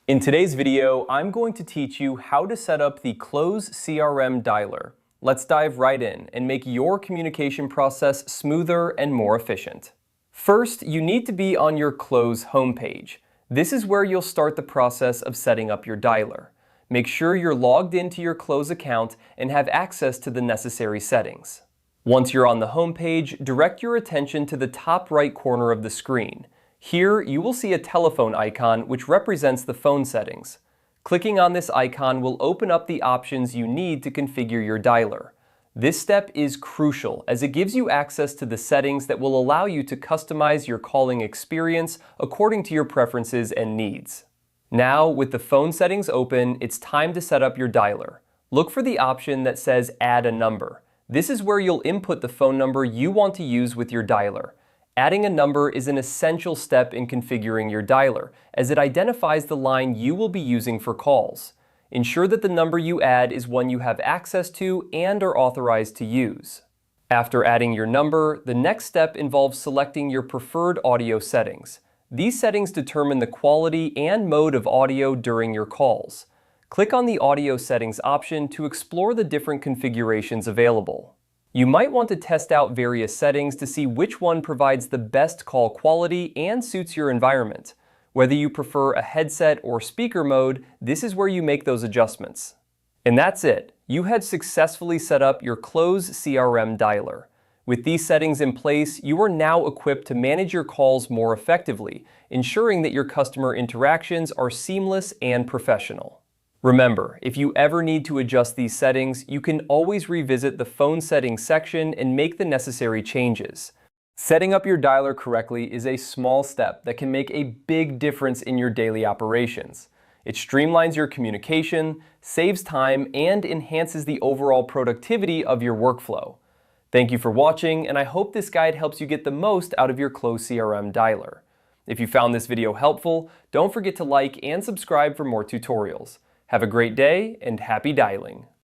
In today's video, I'm going to teach you how to set up the Close CRM Dialer. Let's dive right in and make your communication process smoother and more efficient. First, you need to be on your Close homepage. This is where you'll start the process of setting up your dialer. Make sure you're logged into your Close account and have access to the necessary settings. Once you're on the homepage, direct your attention to the top right corner of the screen. Here, you will see a telephone icon which represents the phone settings. Clicking on this icon will open up the options you need to configure your dialer. This step is crucial as it gives you access to the settings that will allow you to customize your calling experience according to your preferences and needs. Now, with the phone settings open, it's time to set up your dialer. Look for the option that says Add a Number. This is where you'll input the phone number you want to use with your dialer. Adding a number is an essential step in configuring your dialer, as it identifies the line you will be using for calls. Ensure that the number you add is one you have access to and are authorized to use. After adding your number, the next step involves selecting your preferred audio settings. These settings determine the quality and mode of audio during your calls. Click on the Audio Settings option to explore the different configurations available. You might want to test out various settings to see which one provides the best call quality and suits your environment. Whether you prefer a headset or speaker mode, this is where you make those adjustments. And that's it. You have successfully set up your Close CRM Dialer. With these settings in place, you are now equipped to manage your calls more effectively, ensuring that your customer interactions are seamless and professional. Remember, if you ever need to adjust these settings, you can always revisit the phone settings section and make the necessary changes. Setting up your dialer correctly is a small step that can make a big difference in your daily operations. It streamlines your communication, saves time, and enhances the overall productivity of your workflow. Thank you for watching, and I hope this guide helps you get the most out of your Close CRM Dialer. If you found this video helpful, don't forget to like and subscribe for more tutorials. Have a great day and happy dialing!